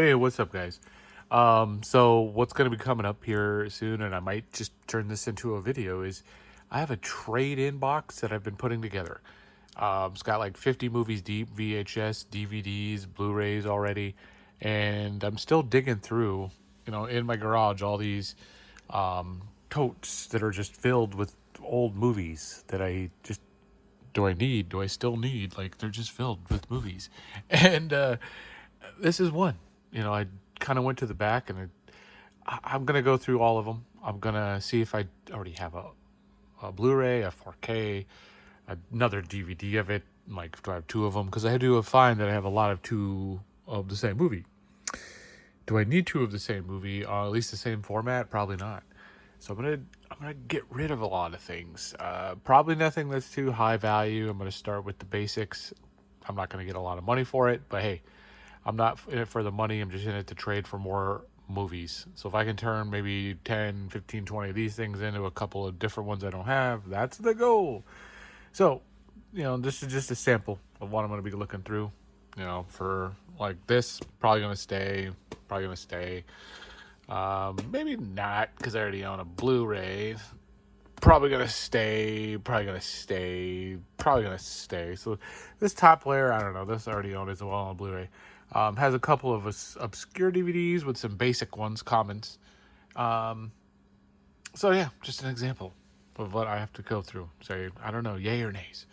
Hey, what's up, guys? So what's going to be coming up here soon, and I might just turn this into a video, is I have a trade-in box that I've been putting together. It's got like 50 movies deep, VHS, DVDs, Blu-rays already, and I'm still digging through, in my garage, all these totes that are just filled with old movies that do I still need? Like, they're just filled with movies. And this is one. I kind of went to the back, and I'm gonna go through all of them. I'm gonna see if I already have a Blu-ray, a 4K, another DVD of it. Like, do I have two of them? Because I do find that I have a lot of two of the same movie. Do I need two of the same movie? At least the same format? Probably not. So I'm gonna get rid of a lot of things. Probably nothing that's too high value. I'm gonna start with the basics. I'm not gonna get a lot of money for it, but hey, I'm not in it for the money. I'm just in it to trade for more movies. So if I can turn maybe 10, 15, 20 of these things into a couple of different ones I don't have, that's the goal. So, this is just a sample of what I'm going to be looking through. For like this, probably going to stay. Probably going to stay. Maybe not, because I already own a Blu-ray. Probably gonna stay. Probably gonna stay. Probably gonna stay. So this top layer, I don't know. This I already owned as well on Blu-ray. Has a couple of obscure DVDs with some basic ones, commons. So yeah, just an example of what I have to go through. Say, I don't know, yay or nays.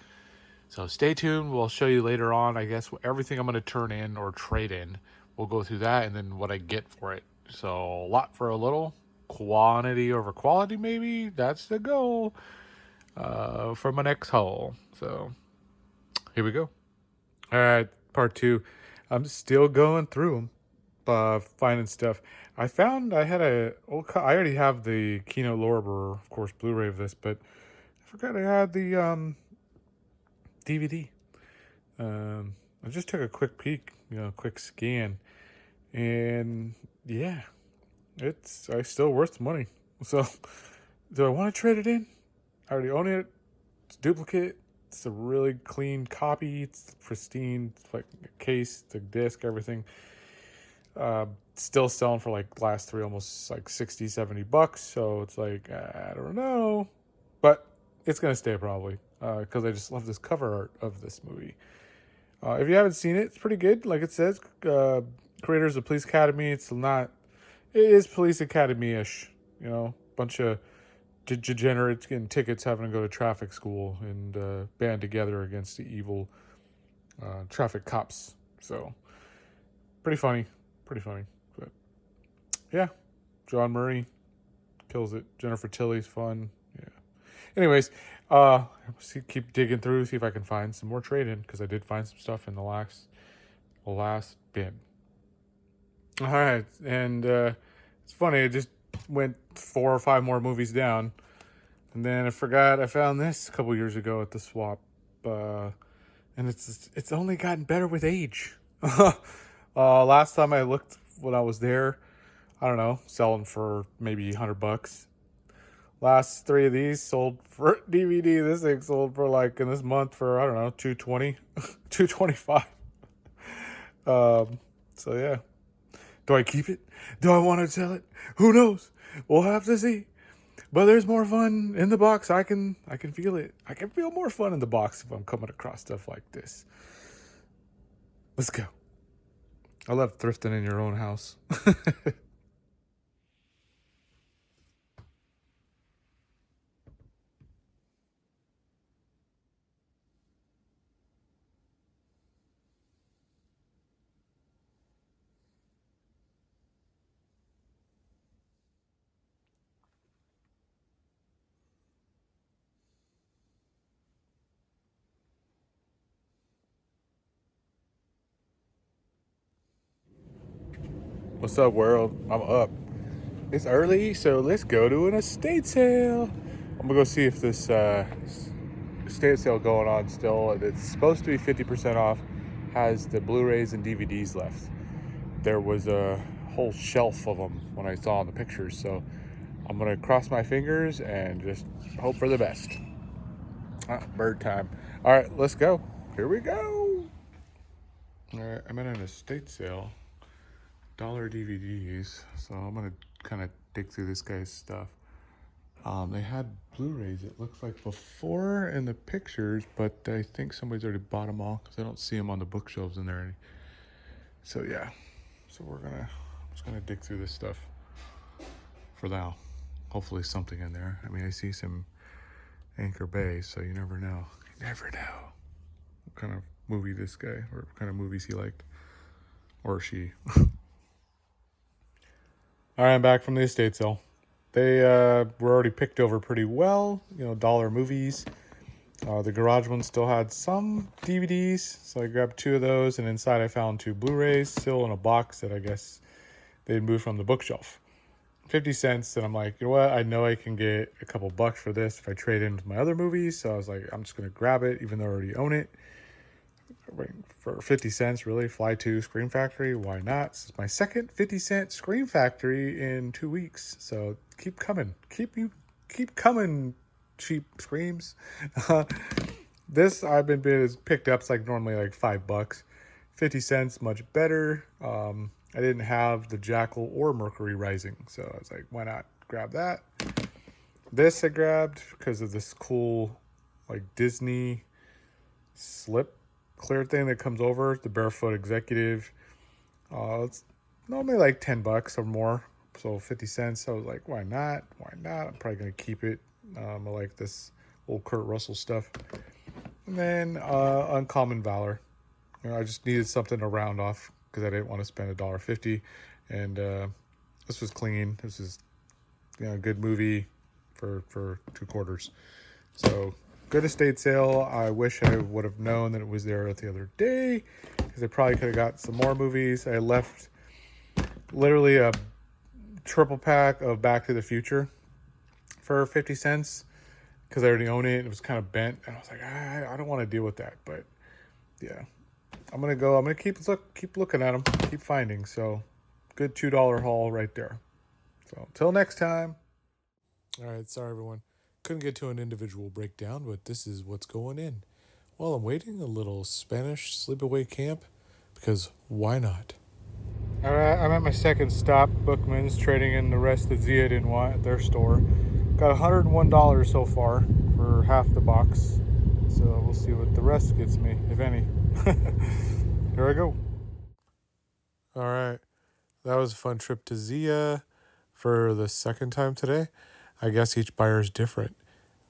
So stay tuned. We'll show you later on, I guess, everything I'm going to turn in or trade in. We'll go through that and then what I get for it. So a lot for a little. Quantity over quality, maybe. That's the goal for my next haul. So here we go. All right, part two. I'm still going through them, finding stuff. I found I had I already have the Kino Lorber, of course, Blu-ray of this, but I forgot I had the DVD. I just took a quick peek, quick scan, and yeah, it's still worth the money. So, do I want to trade it in? I already own it. It's a duplicate. It's a really clean copy. It's pristine. It's like a case, the disc, everything. Still selling for like last three almost like 60, $70. So it's like, I don't know, but it's gonna stay probably because I just love this cover art of this movie. If you haven't seen it, it's pretty good. Like it says, creators of Police Academy. It is Police Academy-ish. Bunch of degenerates getting tickets, having to go to traffic school, and band together against the evil traffic cops. So pretty funny. But yeah, John Murray kills it. Jennifer Tilly's fun. Yeah. Anyways, keep digging through, see if I can find some more trade in, because I did find some stuff in the last bin. All right, and it's funny. I just went 4 or 5 more movies down, and then I forgot I found this a couple years ago at the swap, and it's only gotten better with age. Last time I looked when I was there, I don't know, selling for maybe $100. Last 3 of these sold for DVD. This thing sold for like in this month for, I don't know, 220, 225. So yeah. Do I keep it? Do I want to sell it? Who knows? We'll have to see. But there's more fun in the box. I can feel it. I can feel more fun in the box if I'm coming across stuff like this. Let's go. I love thrifting in your own house. What's up, world? I'm up. It's early, so let's go to an estate sale. I'm gonna go see if this estate sale going on still. It's supposed to be 50% off. Has the Blu-rays and DVDs left. There was a whole shelf of them when I saw in the pictures. So I'm gonna cross my fingers and just hope for the best. Bird time. All right, let's go. Here we go. All right, I'm at an estate sale. dollar DVDs, so I'm gonna kind of dig through this guy's stuff. They had Blu-rays, it looks like, before in the pictures, but I think somebody's already bought them all because I don't see them on the bookshelves in there. So yeah, so I'm just gonna dig through this stuff for now. Hopefully something in there. I mean, I see some Anchor Bay, so you never know. You never know what kind of movie this guy, or what kind of movies he liked, or she. All right, I'm back from the estate sale. They were already picked over pretty well, dollar movies. The garage one still had some DVDs, so I grabbed 2 of those, and inside I found 2 Blu-rays still in a box that I guess they'd moved from the bookshelf. 50 cents, and I'm like, you know what? I know I can get a couple bucks for this if I trade in my other movies, so I was like, I'm just going to grab it, even though I already own it. For 50 cents, really? Fly to Scream Factory? Why not? This is my second 50-cent Scream Factory in 2 weeks, so keep coming. Keep coming, cheap Screams. This I've been picked up. It's like normally like $5. 50 cents, much better. I didn't have the Jackal or Mercury Rising, so I was like, why not grab that? This I grabbed because of this cool like Disney slip clear thing that comes over, the Barefoot Executive. It's normally like $10 or more, so 50 cents. I was like, why not? I'm probably gonna keep it. I like this old Kurt Russell stuff. And then Uncommon Valor. I just needed something to round off because I didn't want to spend $1.50, and this was clean. This is a good movie for 2 quarters. So good estate sale. I wish I would have known that it was there the other day, because I probably could have got some more movies. I left literally a triple pack of Back to the Future for 50 cents because I already own it. It was kind of bent, and I was like, I don't want to deal with that. But yeah, I'm gonna keep looking at them, keep finding. So good $2 haul right there. So until next time. All right, sorry everyone. Couldn't get to an individual breakdown, but this is what's going in. While I'm waiting, a little Spanish sleepaway camp, because why not? All right, I'm at my second stop, Bookman's, trading in the rest that Zia didn't want at their store. Got $101 so far for half the box, so we'll see what the rest gets me, if any. Here I go. All right, that was a fun trip to Zia for the second time today. I guess each buyer is different.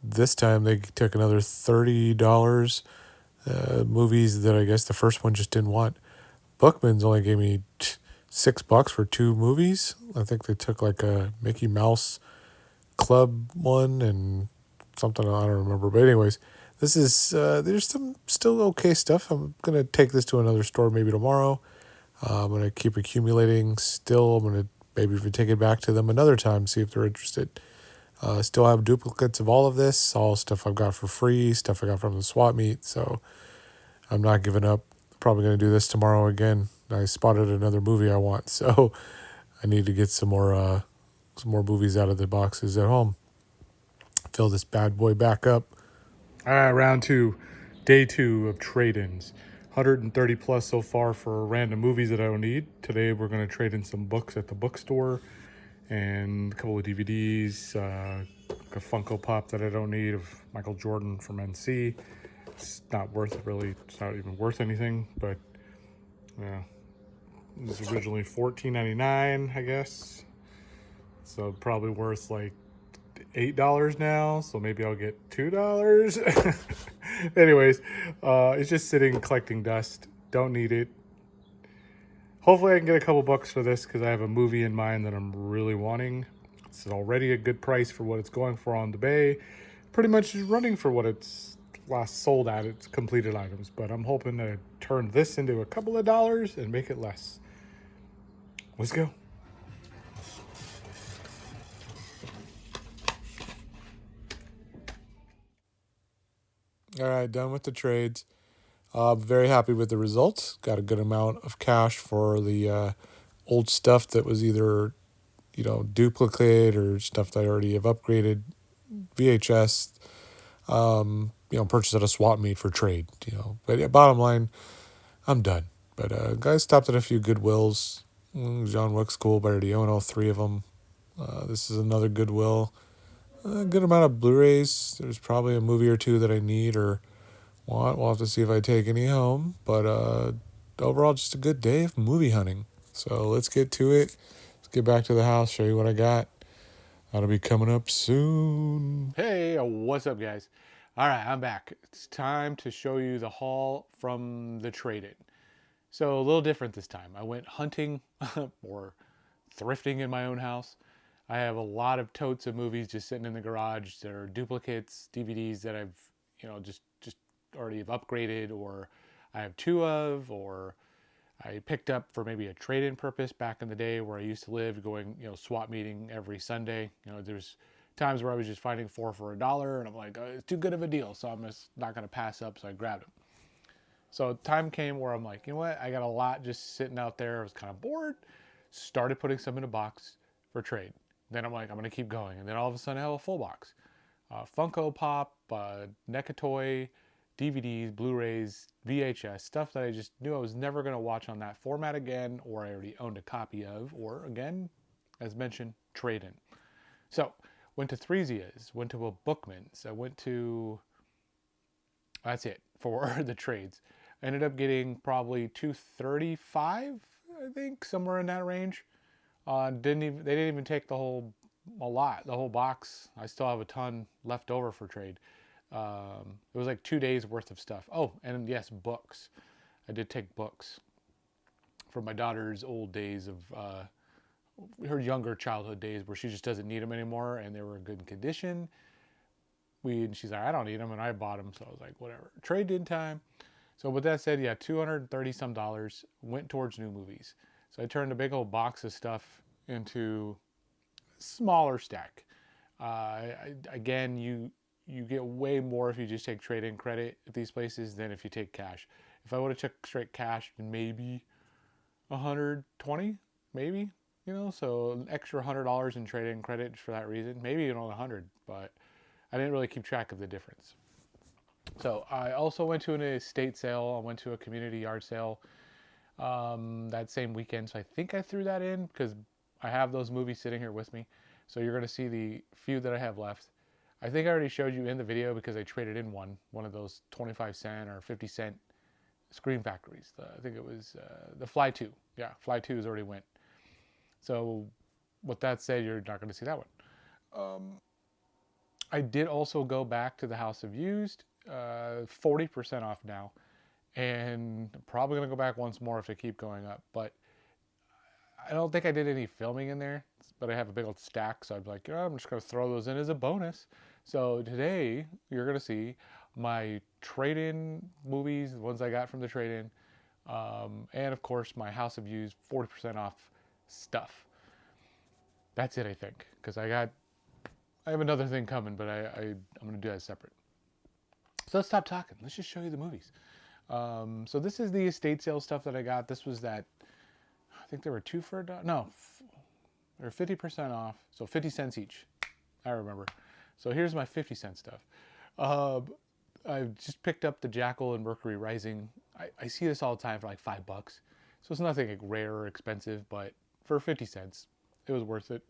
This time they took another $30 movies that I guess the first one just didn't want. Bookman's only gave me $6 for 2 movies. I think they took like a Mickey Mouse Club one and something I don't remember. But anyways, this is there's some still okay stuff. I'm gonna take this to another store maybe tomorrow. I'm gonna keep accumulating. Still, I'm gonna maybe even take it back to them another time, see if they're interested. Still have duplicates of all of this, all stuff I've got for free, stuff I got from the swap meet. So I'm not giving up. Probably going to do this tomorrow again. I spotted another movie I want, so I need to get some more movies out of the boxes at home. Fill this bad boy back up. All right, round 2, day 2 of trade-ins. 130 plus so far for random movies that I don't need. Today we're going to trade in some books at the bookstore and a couple of DVDs, a Funko Pop that I don't need of Michael Jordan from NC. It's not even worth anything, but yeah, it was originally $14.99, I guess, so probably worth like $8 now, so maybe I'll get $2. Anyways, it's just sitting collecting dust. Don't need it. Hopefully I can get a couple bucks for this because I have a movie in mind that I'm really wanting. It's already a good price for what it's going for on the Bay. Pretty much running for what it's last sold at. It's completed items, but I'm hoping to turn this into a couple of dollars and make it less. Let's go. All right, done with the trades. Very happy with the results. Got a good amount of cash for the old stuff that was either, duplicate or stuff that I already have upgraded. VHS, purchased at a swap meet for trade, But yeah, bottom line, I'm done. But guys stopped at a few Goodwills. John Wick's cool, but I already own all three of them. This is another Goodwill. A good amount of Blu-rays. There's probably a movie or two that I need or want. We'll have to see if I take any home. But overall, just a good day of movie hunting. So let's get to it. Let's get back to the house, show you what I got. That'll be coming up soon. Hey, what's up, guys? All right, I'm back. It's time to show you the haul from the trade-in. So a little different this time. I went hunting or thrifting in my own house. I have a lot of totes of movies just sitting in the garage that are duplicates, DVDs that I've, just already have upgraded, or I have two of, or I picked up for maybe a trade-in purpose back in the day where I used to live, going, swap meeting every Sunday. There's times where I was just finding four for $1, and I'm like, it's too good of a deal, so I'm just not going to pass up. So I grabbed them. So time came where I'm like, you know what? I got a lot just sitting out there. I was kind of bored. Started putting some in a box for trade. Then I'm like, I'm going to keep going. And then all of a sudden I have a full box. Funko Pop, NECA toy, DVDs, Blu-rays, VHS, stuff that I just knew I was never going to watch on that format again, or I already owned a copy of, or again, as mentioned, trade-in. So, went to Threesias, went to a Bookman's, I went to, that's it for the trades. I ended up getting probably 235, I think, somewhere in that range. They didn't even take a lot, the whole box. I still have a ton left over for trade. It was like 2 days worth of stuff. Oh, and yes, books. I did take books from my daughter's old days of her younger childhood days where she just doesn't need them anymore, and they were in good condition. She's like, I don't need them, and I bought them, so I was like, whatever. Trade in time. So with that said, yeah, $230 some went towards new movies. So I turned a big old box of stuff into a smaller stack. Again, you get way more if you just take trade-in credit at these places than if you take cash. If I would have took straight cash, maybe 120, maybe, so an extra $100 in trade-in credit for that reason. Maybe even 100, but I didn't really keep track of the difference. So I also went to an estate sale. I went to a community yard sale that same weekend. So I think I threw that in because I have those movies sitting here with me. So you're going to see the few that I have left. I think I already showed you in the video because I traded in one of those 25-cent or 50-cent Screen Factories. I think it was the Fly 2. Yeah, Fly 2 has already went. So with that said, you're not going to see that one. I did also go back to the House of Used, 40% off now. And I'm probably going to go back once more if they keep going up. But I don't think I did any filming in there, but I have a big old stack, so I'm like, I'm just going to throw those in as a bonus. So today, you're going to see my trade-in movies, the ones I got from the trade-in, and of course, my House of Used 40% off stuff. That's it, I think, because I have another thing coming, but I'm going to do that separate. So let's stop talking. Let's just show you the movies. So this is the estate sale stuff that I got. This was that, I think there were two for $1. No, they're 50% off, so 50 cents each. I remember. So here's my 50-cent stuff. I just picked up the Jackal and Mercury Rising. I see this all the time for like $5. So it's nothing like rare or expensive, but for 50 cents, it was worth it.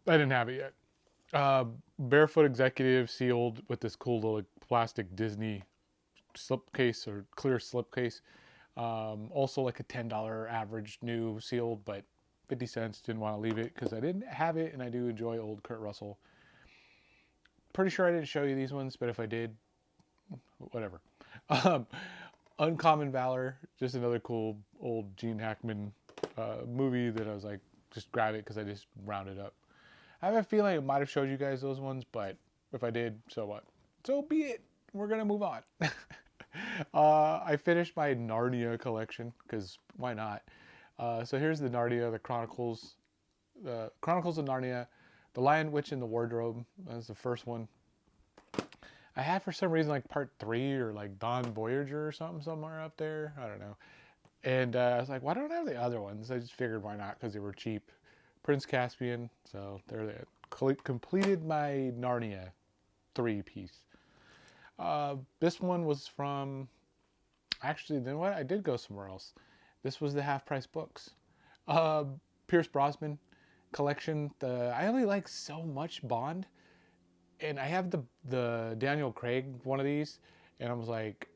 I didn't have it yet. Barefoot Executive sealed with this cool little plastic Disney slipcase or clear slipcase. Also like a $10 average new sealed, but 50 cents. Didn't want to leave it because I didn't have it, and I do enjoy old Kurt Russell. Pretty sure I didn't show you these ones, but if I did, whatever. Uncommon Valor, just another cool old Gene Hackman movie that I was like, just grab it because I just rounded up. I have a feeling I might have showed you guys those ones, but if I did, so what? So be it. We're going to move on. I finished my Narnia collection, because why not? So here's the Narnia, the Chronicles of Narnia, The Lion, Witch, and the Wardrobe. That's the first one. I had for some reason like part 3 or like Dawn Voyager or something somewhere up there. I don't know. And I was like, why don't I have the other ones? I just figured why not, because they were cheap. Prince Caspian. So there they completed my Narnia 3-piece. This one was from, actually, then what? I did go somewhere else. This was the Half Price Books. Uh, Pierce Brosnan collection. I only like so much Bond, and I have the Daniel Craig one of these, and I was like,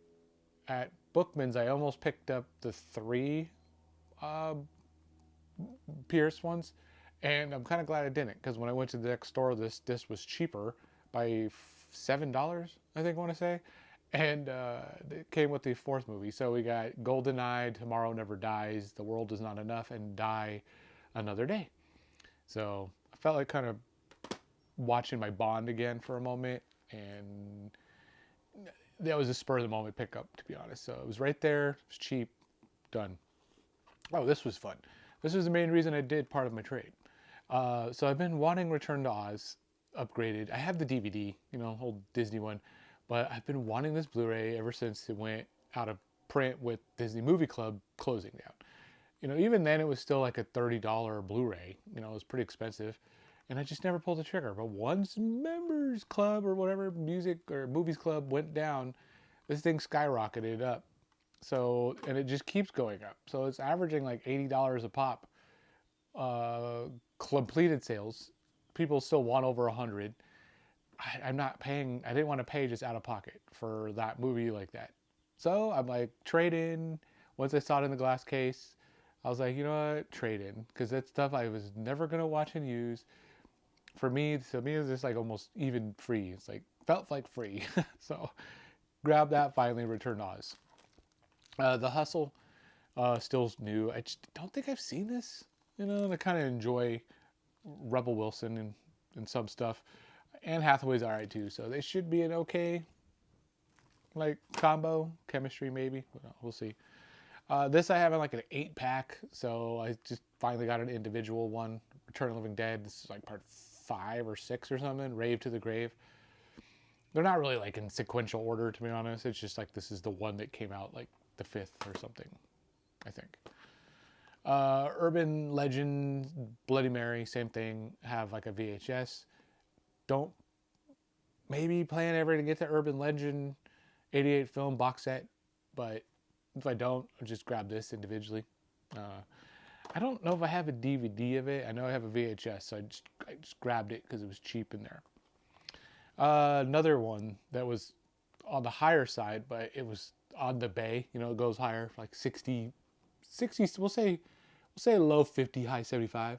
at Bookman's, I almost picked up the three Pierce ones, and I'm kind of glad I didn't because when I went to the next store, this was cheaper by $7, I think I want to say, and it came with the fourth movie. So we got GoldenEye, Tomorrow Never Dies, The World Is Not Enough, and Die Another Day. So I felt like kind of watching my Bond again for a moment, and that was a spur of the moment pickup, to be honest. So it was right there, it was cheap, done. Oh, this was fun. This was the main reason I did part of my trade. So I've been wanting Return to Oz upgraded. I have the DVD, old Disney one, but I've been wanting this Blu-ray ever since it went out of print with Disney Movie Club closing down. Even then it was still like a $30 Blu-ray. It was pretty expensive, and I just never pulled the trigger. But once Members Club or whatever music or movies club went down, this thing skyrocketed up. So, and it just keeps going up. So it's averaging like $80 a pop. Completed sales, people still want over 100. I'm not paying. I didn't want to pay just out of pocket for that movie like that. So I'm like, trade in. Once I saw it in the glass case, I was like, you know what, trade in, because that's stuff I was never gonna watch and use. To me, it's just like almost even free. It's like felt like free. So grab that. Finally, Return Oz. The Hustle, still new. I just don't think I've seen this. And I kind of enjoy Rebel Wilson and some stuff. Anne Hathaway's alright too, so they should be an okay like combo chemistry maybe. We'll see. This I have in like an 8-pack, so I just finally got an individual one. Return of the Living Dead. This is like part 5 or 6 or something. Rave to the Grave. They're not really like in sequential order, to be honest. It's just like this is the one that came out like the 5th or something, I think. Urban Legend, Bloody Mary, same thing. Have like a VHS. Don't maybe plan ever to get the Urban Legend 88 film box set, but if I don't, I'll just grab this individually. Uh, I don't know if I have a DVD of it. I know I have a VHS, so I just grabbed it because it was cheap in there. Another one that was on the higher side, but it was on the bay. It goes higher, like 60, 60. We'll say low 50, high 75.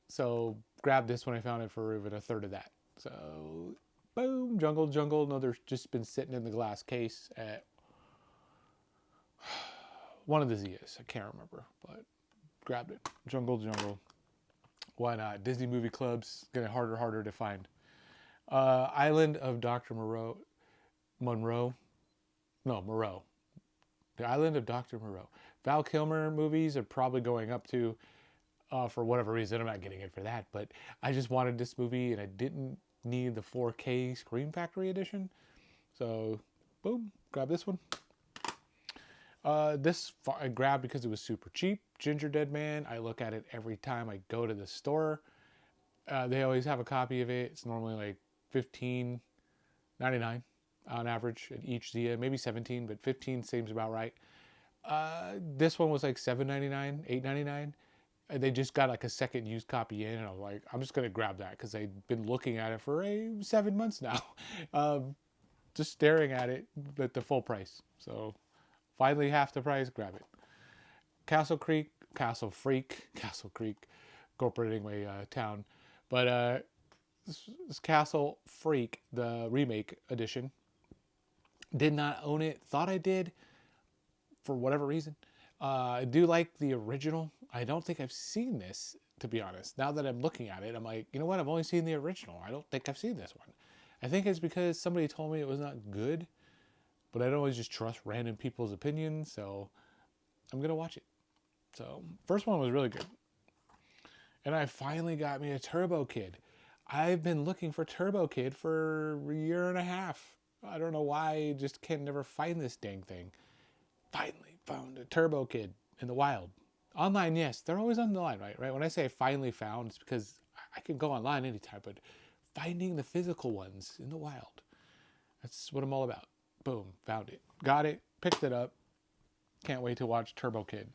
So grabbed this when I found it for even a third of that. So boom, Jungle. No, there's just been sitting in the glass case at one of the Zias. I can't remember, but grabbed it. Jungle. Why not? Disney Movie Club's getting harder to find. Island of Dr. Monroe. No, Moreau. The Island of Dr. Moreau. Val Kilmer movies are probably going up to, for whatever reason, I'm not getting it for that, but I just wanted this movie and I didn't need the 4K Scream Factory edition. So, boom, grab this one. This I grabbed because it was super cheap. Ginger Dead Man. I look at it every time I go to the store. They always have a copy of it. It's normally like $15.99 on average at each Zia, maybe 17, but 15 seems about right. This one was like $7.99, $8.99. They just got like a second used copy in, and I was like, I'm just gonna grab that because I've been looking at it for 7 months now, just staring at it at the full price. So finally half the price, grab it. Castle Freak, incorporating my town, but this Castle Freak, the remake edition, did not own it. Thought I did for whatever reason. I do like the original. I don't think I've seen this, to be honest. Now that I'm looking at it, I'm like, you know what? I've only seen the original. I don't think I've seen this one. I think it's because somebody told me it was not good, but I don't always just trust random people's opinions, so I'm going to watch it. So, first one was really good. And I finally got me a Turbo Kid. I've been looking for Turbo Kid for a year and a half. I don't know why I just can never find this dang thing. Finally found a Turbo Kid in the wild. Online, yes, they're always on the line, right? When I say finally found, it's because I can go online anytime, but finding the physical ones in the wild, that's what I'm all about. Boom, found it. Got it, picked it up. Can't wait to watch Turbo Kid.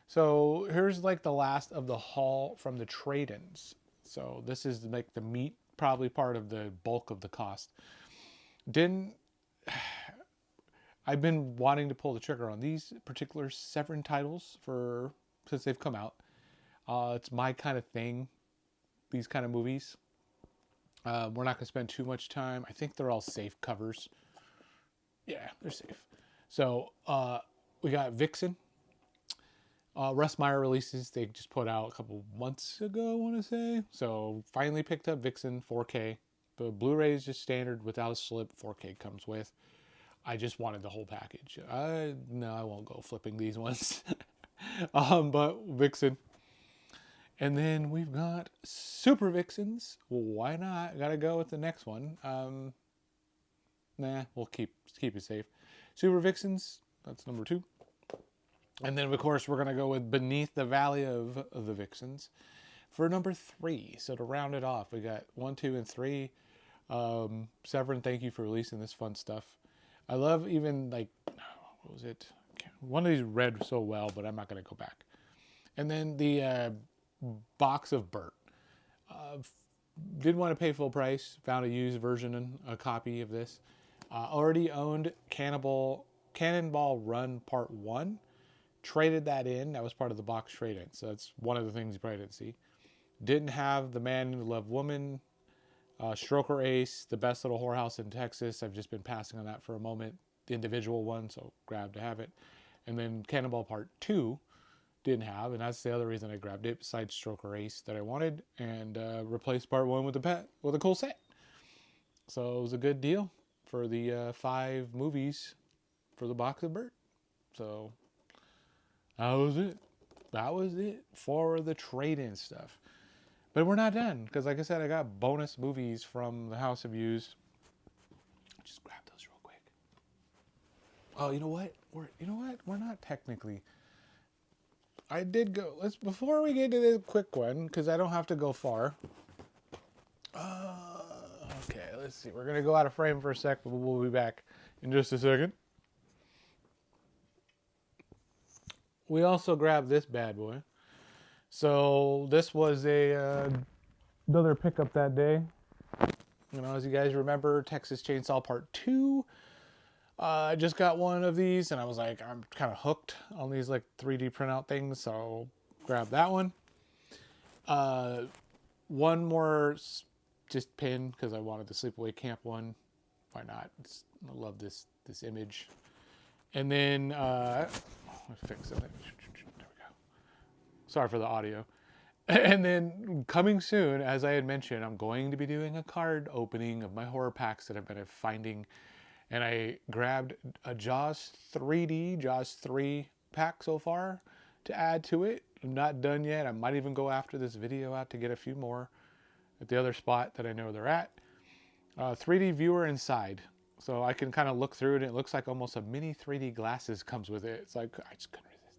So here's like the last of the haul from the trade-ins. So this is like the meat, probably part of the bulk of the cost. Didn't I've been wanting to pull the trigger on these particular Severin titles for since they've come out. It's my kind of thing. These kind of movies. We're not going to spend too much time. I think they're all safe covers. Yeah, they're safe. So we got Vixen. Russ Meyer releases. They just put out a couple months ago, I want to say. So finally picked up Vixen 4K. The Blu-ray is just standard without a slip. 4K comes with. I just wanted the whole package. No, I won't go flipping these ones. But Vixen. And then we've got Super Vixens. Well, why not? Gotta go with the next one. Nah, we'll keep it safe. Super Vixens. That's number 2. And then, of course, we're going to go with Beneath the Valley of the Vixens for number 3. So to round it off, we got 1, 2, and 3. Severin, thank you for releasing this fun stuff. I love even, like, what was it? One of these read so well, but I'm not going to go back. And then the box of Burt. Didn't want to pay full price. Found a used version, a copy of this. Already owned Cannonball Run Part 1. Traded that in. That was part of the box trade-in. So that's one of the things you probably didn't see. Didn't have The Man Who Loved Woman, Stroker Ace, The Best Little Whorehouse in Texas. I've just been passing on that for a moment. The individual one, so grabbed to have it. And then Cannonball Part 2 didn't have, and that's the other reason I grabbed it, besides Stroker Ace that I wanted, and replaced Part 1 with a cool set. So it was a good deal for the 5 movies for the box of Burt. So that was it. That was it for the trade-in stuff. But we're not done, because like I said, I got bonus movies from the House of Views. Just grab those real quick. Oh, you know what? We're not technically. I did go. Before we get to this quick one, because I don't have to go far. Okay, let's see. We're gonna go out of frame for a sec, but we'll be back in just a second. We also grabbed this bad boy. So this was another pickup that day. You know, as you guys remember, Texas Chainsaw Part 2. I just got one of these, and I was like, I'm kind of hooked on these like 3D printout things, so grab that one. One more just pin because I wanted the Sleepaway Camp one. Why not? I love this image. And then fix it. There we go. Sorry for the audio. And then coming soon, as I had mentioned, I'm going to be doing a card opening of my horror packs that I've been finding. And I grabbed a Jaws 3D, Jaws 3 pack so far to add to it. I'm not done yet. I might even go after this video out to get a few more at the other spot that I know they're at. 3D viewer inside. So I can kind of look through it. And it looks like almost a mini 3D glasses comes with it. It's like, I just couldn't resist.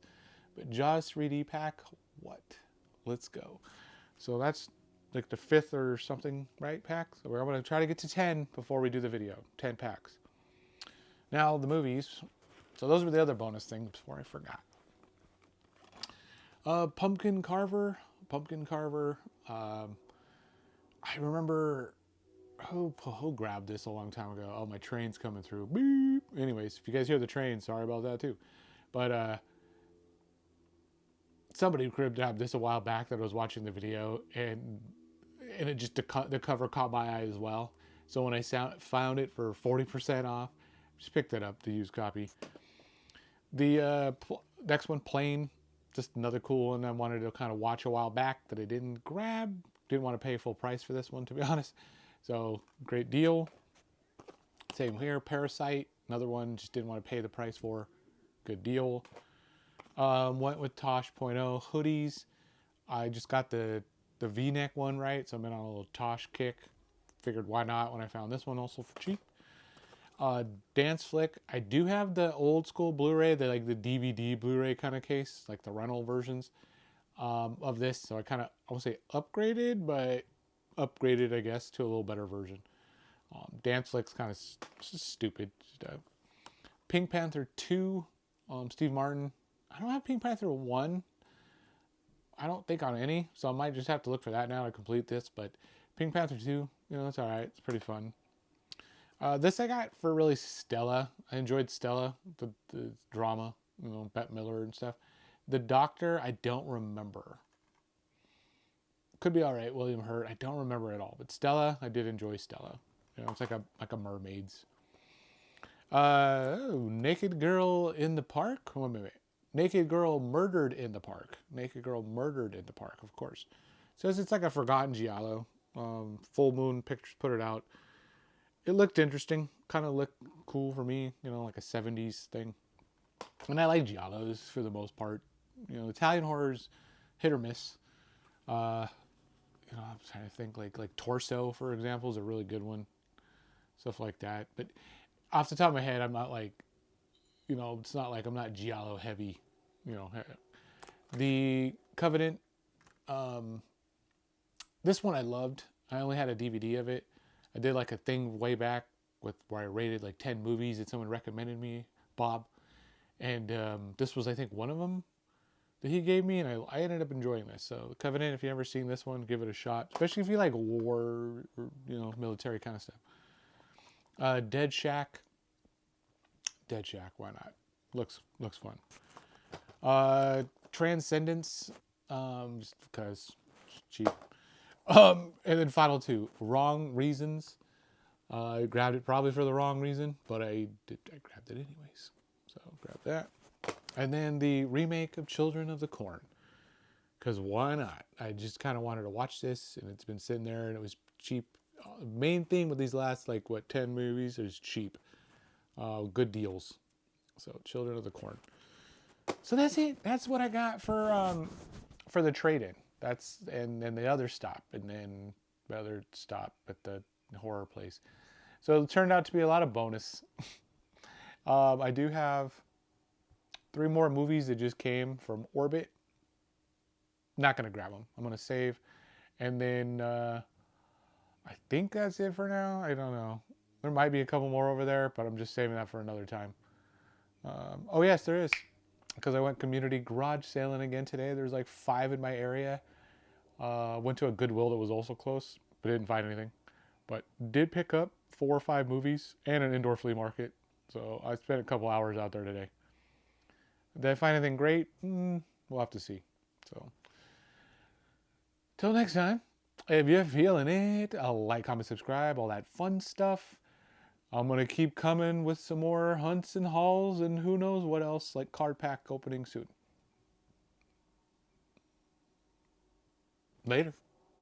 But Jaws 3D pack, what? Let's go. So that's like the 5th or something, right, pack? So we're going to try to get to 10 before we do the video. 10 packs. Now the movies. So those were the other bonus things before I forgot. Pumpkin Carver. I remember who grabbed this a long time ago. Oh, my train's coming through. Beep. Anyways, if you guys hear the train, sorry about that too. But somebody grabbed this a while back that I was watching the video, and it just the cover caught my eye as well. So when I found it for 40% off, just picked it up, the used copy. The next one, Plane, just another cool one I wanted to kind of watch a while back that I didn't grab. Didn't want to pay full price for this one, to be honest. So great deal. Same here, Parasite, another one just didn't want to pay the price for. Good deal. Went with Tosh.0 hoodies. I just got the V-neck one, right? So I'm in on a little Tosh kick. Figured why not when I found this one also for cheap. Dance Flick. I do have the old school Blu-ray, the DVD Blu-ray kind of case, like the rental versions of this. So I won't say upgraded, but upgraded, I guess, to a little better version. Dance Flick's kind of stupid. Pink Panther 2, Steve Martin. I don't have Pink Panther 1. I don't think on any, so I might just have to look for that now to complete this. But Pink Panther 2, it's all right. It's pretty fun. This I got for really Stella. I enjoyed Stella, the drama, Bette Miller and stuff. The Doctor, I don't remember. Could be all right. William Hurt, I don't remember at all. But Stella, I did enjoy Stella. It's like a mermaid's. Naked Girl in the Park. Wait. Naked Girl Murdered in the Park. Naked Girl Murdered in the Park, of course. Says it's like a forgotten giallo. Full Moon Pictures put it out. It looked interesting. Kind of looked cool for me. Like a 70s thing. And I like giallos for the most part. Italian horrors, hit or miss. I'm trying to think like Torso, for example, is a really good one. Stuff like that. But off the top of my head, I'm not like, it's not like I'm not giallo heavy. The Covenant. This one I loved. I only had a DVD of it. I did like a thing way back where I rated like 10 movies that someone recommended me, Bob, and this was I think one of them that he gave me, and I ended up enjoying this. So The Covenant, if you've ever seen this one, give it a shot, especially if you like war or military kind of stuff. Dead Shack, why not? Looks fun. Transcendence, just because it's cheap. And then final two, Wrong Reasons. I grabbed it probably for the wrong reason, but I grabbed it anyways. So grab that. And then the remake of Children of the Corn. Because why not? I just kind of wanted to watch this, and it's been sitting there, and it was cheap. Main thing with these last 10 movies is cheap. Good deals. So Children of the Corn. So that's it. That's what I got for the trade-in. That's and then the other stop, and then the other stop at the horror place. So it turned out to be a lot of bonus. I do have 3 more movies that just came from Orbit. Not gonna grab them. I'm gonna save, and then I think that's it for now. I don't know. There might be a couple more over there, but I'm just saving that for another time. Oh yes, there is. Because I went community garage sailing again today. There's like 5 in my area. Went to a Goodwill that was also close, but didn't find anything. But did pick up 4 or 5 movies and an indoor flea market. So I spent a couple hours out there today. Did I find anything great? We'll have to see. So, till next time, if you're feeling it, like, comment, subscribe, all that fun stuff. I'm going to keep coming with some more hunts and hauls and who knows what else, like card pack opening soon. Later.